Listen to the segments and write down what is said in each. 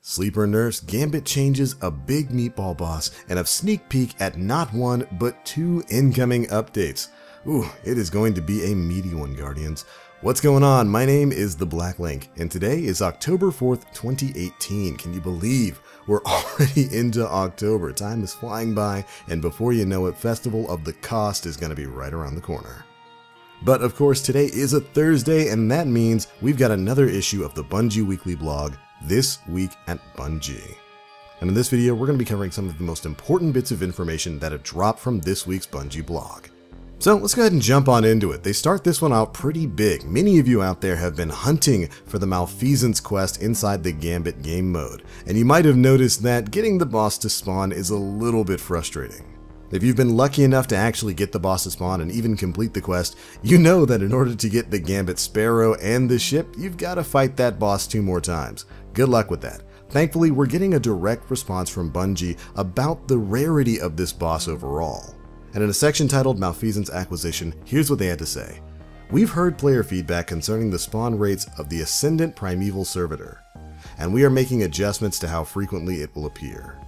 Sleeper nerfs, Gambit changes, a big meatball boss, and a sneak peek at not one, but 2 incoming updates. Ooh, it is going to be a meaty one, Guardians. What's going on? My name is TheBlackLink, and today is October 4th, 2018. Can you believe we're already into October? Time is flying by, and before you know it, Festival of the Cost is going to be right around the corner. But of course, today is a Thursday, and that means we've got another issue of the Bungie Weekly Blog, This Week at Bungie. And in this video, we're going to be covering some of the most important bits of information that have dropped from this week's Bungie blog. So let's go ahead and jump on into it. They start this one out pretty big. Many of you out there have been hunting for the Malfeasance quest inside the Gambit game mode, and you might have noticed that getting the boss to spawn is a little bit frustrating. If you've been lucky enough to actually get the boss to spawn and even complete the quest, you know that in order to get the Gambit Sparrow and the ship, you've got to fight that boss 2 more times. Good luck with that. Thankfully, we're getting a direct response from Bungie about the rarity of this boss overall. And in a section titled Malfeasance Acquisition, here's what they had to say. We've heard player feedback concerning the spawn rates of the Ascended Primeval servitor, and we are making adjustments to how frequently it will appear.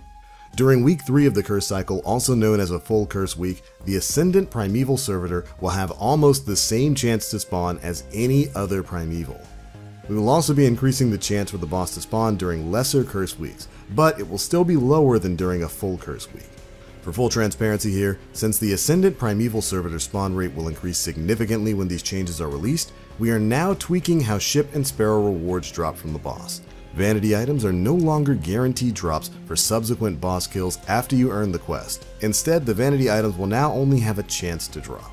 During week 3 of the curse cycle, also known as a full curse week, the Ascended Primeval servitor will have almost the same chance to spawn as any other primeval. We will also be increasing the chance for the boss to spawn during lesser curse weeks, but it will still be lower than during a full curse week. For full transparency here, since the Ascended Primeval servitor spawn rate will increase significantly when these changes are released, we are now tweaking how ship and sparrow rewards drop from the boss. Vanity items are no longer guaranteed drops for subsequent boss kills after you earn the quest. Instead, the vanity items will now only have a chance to drop.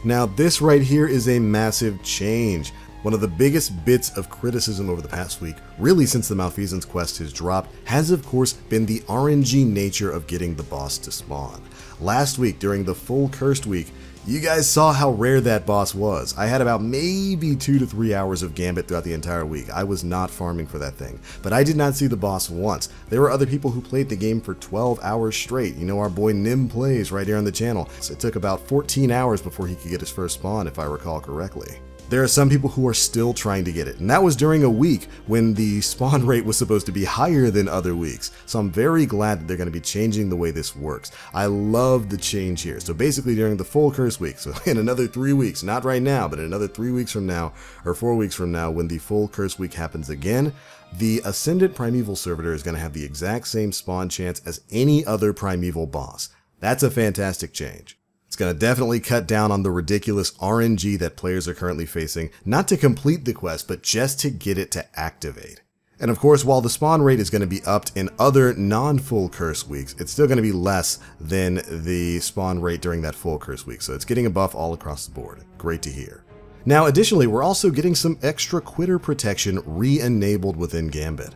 Now this right here is a massive change. One of the biggest bits of criticism over the past week, really since the Malfeasance quest has dropped, has of course been the RNG nature of getting the boss to spawn. Last week, during the full cursed week, you guys saw how rare that boss was. I had about maybe 2 to 3 hours of Gambit throughout the entire week. I was not farming for that thing, but I did not see the boss once. There were other people who played the game for 12 hours straight. You know, our boy Nim plays right here on the channel. So it took about 14 hours before he could get his first spawn, if I recall correctly. There are some people who are still trying to get it, and that was during a week when the spawn rate was supposed to be higher than other weeks. So I'm very glad that they're going to be changing the way this works. I love the change here. So basically during the full curse week, so in another 3 weeks, not right now, but in another 3 weeks from now, or 4 weeks from now, when the full curse week happens again, the Ascended Primeval servitor is going to have the exact same spawn chance as any other primeval boss. That's a fantastic change. It's going to definitely cut down on the ridiculous RNG that players are currently facing, not to complete the quest, but just to get it to activate. And of course, while the spawn rate is going to be upped in other non-full curse weeks, it's still going to be less than the spawn rate during that full curse week, so it's getting a buff all across the board. Great to hear. Now, additionally, we're also getting some extra quitter protection re-enabled within Gambit.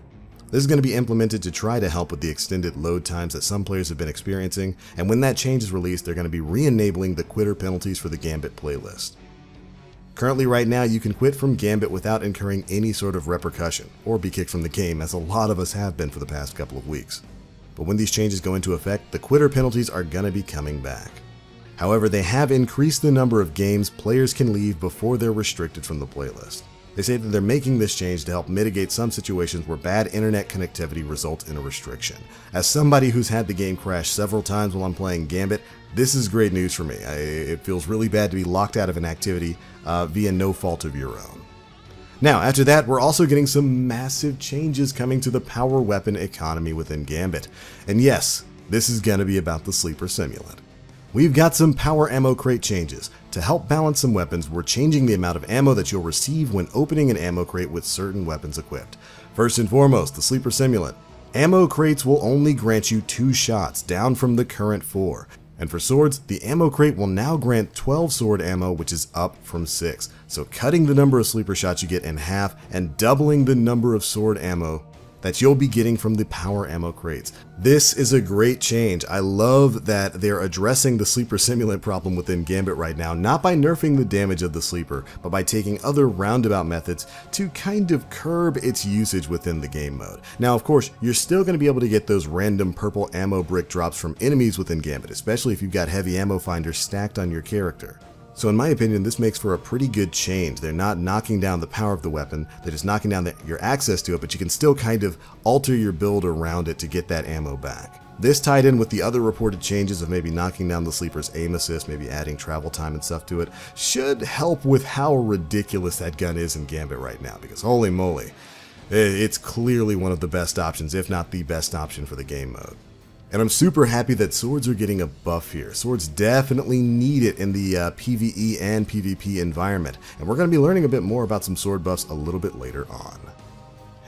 This is going to be implemented to try to help with the extended load times that some players have been experiencing, and when that change is released, they're going to be re-enabling the quitter penalties for the Gambit playlist. Currently right now, you can quit from Gambit without incurring any sort of repercussion, or be kicked from the game, as a lot of us have been for the past couple of weeks. But when these changes go into effect, the quitter penalties are going to be coming back. However, they have increased the number of games players can leave before they're restricted from the playlist. They say that they're making this change to help mitigate some situations where bad internet connectivity results in a restriction. As somebody who's had the game crash several times while I'm playing Gambit, this is great news for me. It feels really bad to be locked out of an activity via no fault of your own. Now, after that, we're also getting some massive changes coming to the power weapon economy within Gambit. And yes, this is going to be about the sleeper simulant. We've got some power ammo crate changes. To help balance some weapons, we're changing the amount of ammo that you'll receive when opening an ammo crate with certain weapons equipped. First and foremost, the sleeper simulant. Ammo crates will only grant you 2 shots, down from the current 4. And for swords, the ammo crate will now grant 12 sword ammo, which is up from 6. So cutting the number of sleeper shots you get in half and doubling the number of sword ammo that you'll be getting from the power ammo crates. This is a great change. I love that they're addressing the sleeper simulant problem within Gambit right now, not by nerfing the damage of the sleeper, but by taking other roundabout methods to kind of curb its usage within the game mode. Now, of course, you're still going to be able to get those random purple ammo brick drops from enemies within Gambit, especially if you've got heavy ammo finders stacked on your character. So in my opinion, this makes for a pretty good change. They're not knocking down the power of the weapon, they're just knocking down your access to it, but you can still kind of alter your build around it to get that ammo back. This tied in with the other reported changes of maybe knocking down the sleeper's aim assist, maybe adding travel time and stuff to it, should help with how ridiculous that gun is in Gambit right now, because holy moly, it's clearly one of the best options, if not the best option for the game mode. And I'm super happy that swords are getting a buff here. Swords definitely need it in the PvE and PvP environment, and we're going to be learning a bit more about some sword buffs a little bit later on.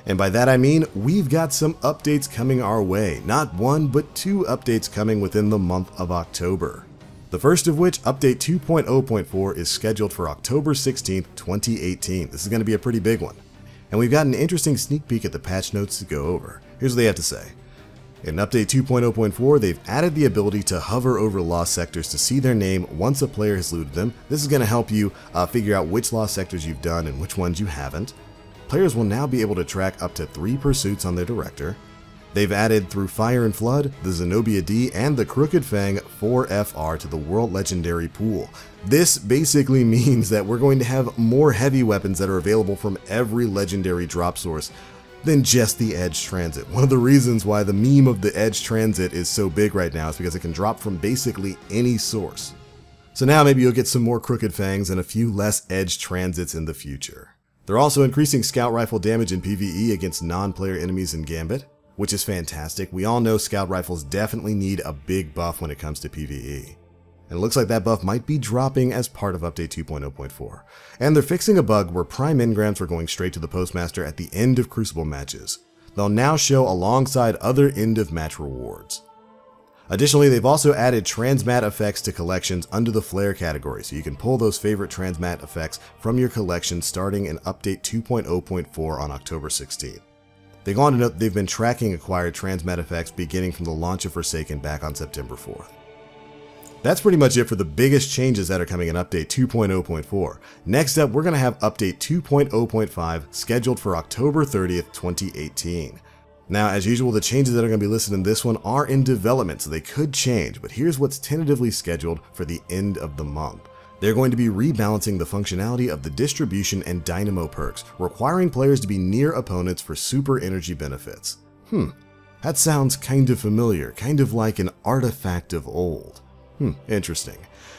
And by that I mean, we've got some updates coming our way. Not one, but two updates coming within the month of October. The first of which, Update 2.0.4, is scheduled for October 16th, 2018. This is going to be a pretty big one. And we've got an interesting sneak peek at the patch notes to go over. Here's what they have to say. In Update 2.0.4, they've added the ability to hover over lost sectors to see their name once a player has looted them. This is going to help you figure out which lost sectors you've done and which ones you haven't. Players will now be able to track up to 3 pursuits on their director. They've added Through Fire and Flood, the Zenobia D, and the Crooked Fang 4FR to the World Legendary pool. This basically means that we're going to have more heavy weapons that are available from every legendary drop source than just the Edge Transit. One of the reasons why the meme of the Edge Transit is so big right now is because it can drop from basically any source. So now maybe you'll get some more Crooked Fangs and a few less Edge Transits in the future. They're also increasing scout rifle damage in PvE against non-player enemies in Gambit, which is fantastic. We all know scout rifles definitely need a big buff when it comes to PvE. And it looks like that buff might be dropping as part of Update 2.0.4. And they're fixing a bug where prime engrams were going straight to the Postmaster at the end of Crucible matches. They'll now show alongside other end-of-match rewards. Additionally, they've also added transmat effects to collections under the flare category, so you can pull those favorite transmat effects from your collection starting in Update 2.0.4 on October 16th. They go on to note they've been tracking acquired transmat effects beginning from the launch of Forsaken back on September 4th. That's pretty much it for the biggest changes that are coming in Update 2.0.4. Next up, we're going to have Update 2.0.5 scheduled for October 30th, 2018. Now, as usual, the changes that are going to be listed in this one are in development, so they could change, but here's what's tentatively scheduled for the end of the month. They're going to be rebalancing the functionality of the distribution and dynamo perks, requiring players to be near opponents for super energy benefits. That sounds kind of familiar, kind of like an artifact of old. Interesting.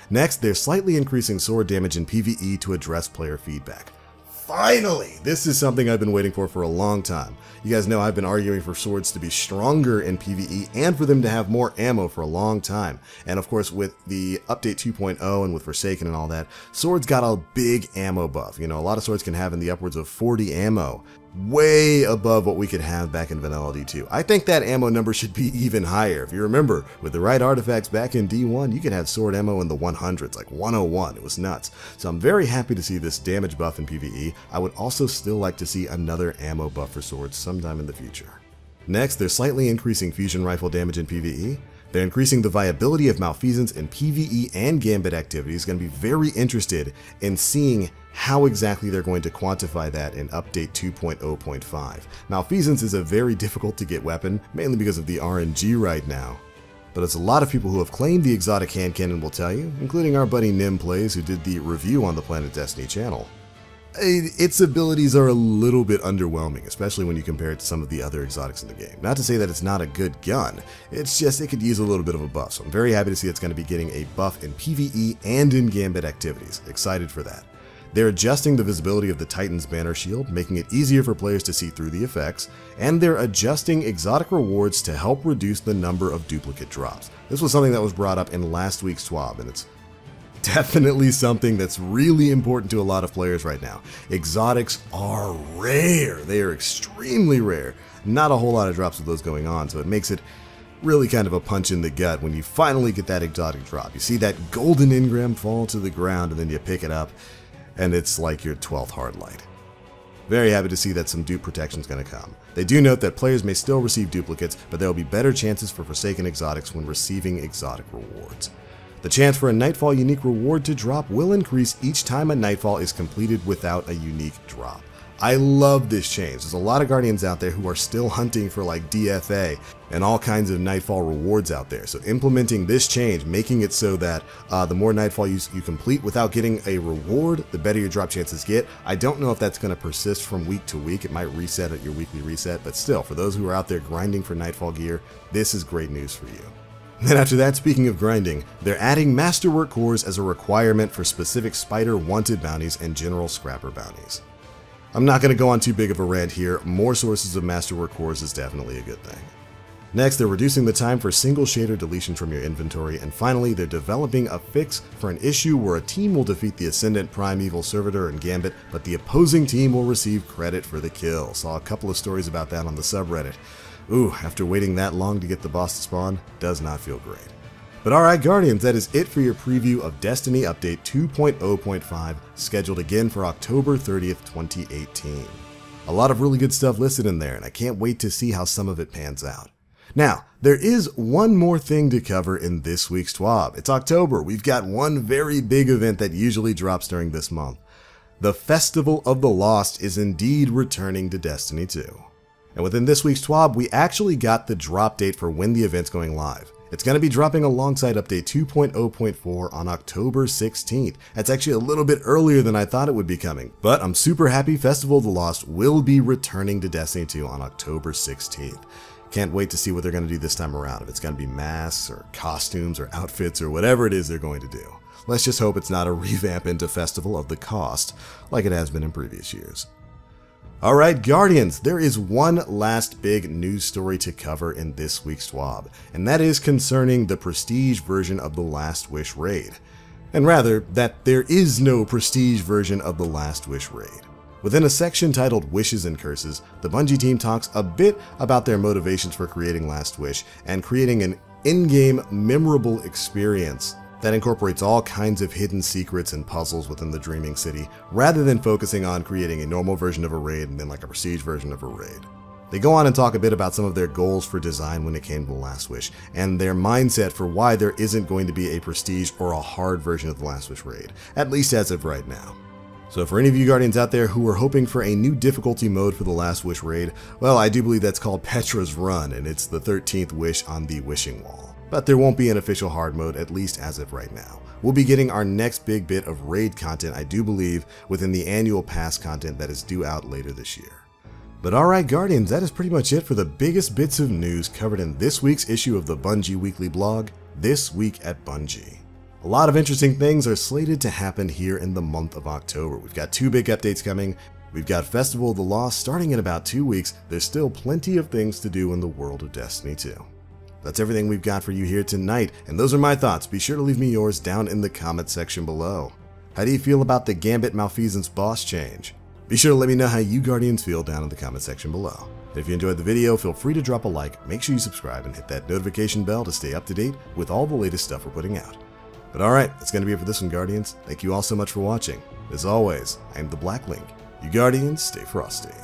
Next, they're slightly increasing sword damage in PvE to address player feedback. Finally! This is something I've been waiting for a long time. You guys know I've been arguing for swords to be stronger in PvE and for them to have more ammo for a long time. And of course, with the Update 2.0 and with Forsaken and all that, swords got a big ammo buff. You know, a lot of swords can have in the upwards of 40 ammo. Way above what we could have back in Vanilla D2. I think that ammo number should be even higher. If you remember, with the right artifacts back in D1, you could have sword ammo in the 100s, like 101. It was nuts. So I'm very happy to see this damage buff in PvE. I would also still like to see another ammo buff for swords sometime in the future. Next, they're slightly increasing fusion rifle damage in PvE. They're increasing the viability of Malfeasance in PvE and Gambit activities. Going to be very interested in seeing how exactly they're going to quantify that in Update 2.0.5. Malfeasance is a very difficult to get weapon, mainly because of the RNG right now. But as a lot of people who have claimed the exotic hand cannon will tell you, including our buddy Nim Plays who did the review on the Planet Destiny channel, its abilities are a little bit underwhelming, especially when you compare it to some of the other exotics in the game. Not to say that it's not a good gun, it's just it could use a little bit of a buff, so I'm very happy to see it's going to be getting a buff in PvE and in Gambit activities. Excited for that. They're adjusting the visibility of the Titan's banner shield, making it easier for players to see through the effects, and they're adjusting exotic rewards to help reduce the number of duplicate drops. This was something that was brought up in last week's SWAB, and it's definitely something that's really important to a lot of players right now. Exotics are rare. They are extremely rare. Not a whole lot of drops of those going on, so it makes it really kind of a punch in the gut when you finally get that exotic drop. You see that golden engram fall to the ground and then you pick it up and it's like your 12th hard light. Very happy to see that some dupe protection is going to come. They do note that players may still receive duplicates, but there will be better chances for Forsaken exotics when receiving exotic rewards. The chance for a Nightfall unique reward to drop will increase each time a Nightfall is completed without a unique drop. I love this change. There's a lot of Guardians out there who are still hunting for like DFA and all kinds of Nightfall rewards out there. So implementing this change, making it so that the more Nightfall you complete without getting a reward, the better your drop chances get. I don't know if that's going to persist from week to week. It might reset at your weekly reset, but still, for those who are out there grinding for Nightfall gear, this is great news for you. Then after that, speaking of grinding, they're adding Masterwork cores as a requirement for specific Spider wanted bounties and General Scrapper bounties. I'm not going to go on too big of a rant here. More sources of Masterwork cores is definitely a good thing. Next, they're reducing the time for single shader deletion from your inventory, and finally, they're developing a fix for an issue where a team will defeat the Ascended Primeval servitor in Gambit, but the opposing team will receive credit for the kill. Saw a couple of stories about that on the subreddit. Ooh, after waiting that long to get the boss to spawn, does not feel great. But alright Guardians, that is it for your preview of Destiny Update 2.0.5, scheduled again for October 30th, 2018. A lot of really good stuff listed in there, and I can't wait to see how some of it pans out. Now, there is one more thing to cover in this week's TWAB. It's October. We've got one very big event that usually drops during this month. The Festival of the Lost is indeed returning to Destiny 2. And within this week's TWAB, we actually got the drop date for when the event's going live. It's going to be dropping alongside Update 2.0.4 on October 16th. That's actually a little bit earlier than I thought it would be coming, but I'm super happy Festival of the Lost will be returning to Destiny 2 on October 16th. Can't wait to see what they're going to do this time around, if it's going to be masks or costumes or outfits or whatever it is they're going to do. Let's just hope it's not a revamp into Festival of the Cost like it has been in previous years. Alright Guardians, there is one last big news story to cover in this week's TWAB, and that is concerning the Prestige version of the Last Wish raid. And rather, that there is no Prestige version of the Last Wish raid. Within a section titled Wishes and Curses, the Bungie team talks a bit about their motivations for creating Last Wish and creating an in-game memorable experience that incorporates all kinds of hidden secrets and puzzles within the Dreaming City, rather than focusing on creating a normal version of a raid and then like a Prestige version of a raid. They go on and talk a bit about some of their goals for design when it came to The Last Wish, and their mindset for why there isn't going to be a Prestige or a hard version of The Last Wish raid, at least as of right now. So for any of you Guardians out there who are hoping for a new difficulty mode for the Last Wish raid, well, I do believe that's called Petra's Run, and it's the 13th wish on the Wishing Wall. But there won't be an official hard mode, at least as of right now. We'll be getting our next big bit of raid content, I do believe, within the annual pass content that is due out later this year. But alright Guardians, that is pretty much it for the biggest bits of news covered in this week's issue of the Bungie Weekly blog, This Week at Bungie. A lot of interesting things are slated to happen here in the month of October. We've got two big updates coming. We've got Festival of the Lost starting in about 2 weeks. There's still plenty of things to do in the world of Destiny 2. That's everything we've got for you here tonight, and those are my thoughts. Be sure to leave me yours down in the comment section below. How do you feel about the Gambit Malfeasance boss change? Be sure to let me know how you Guardians feel down in the comment section below. If you enjoyed the video, feel free to drop a like, make sure you subscribe, and hit that notification bell to stay up to date with all the latest stuff we're putting out. But alright, that's going to be it for this one, Guardians. Thank you all so much for watching. As always, I am TheBlackLink. You Guardians, stay frosty.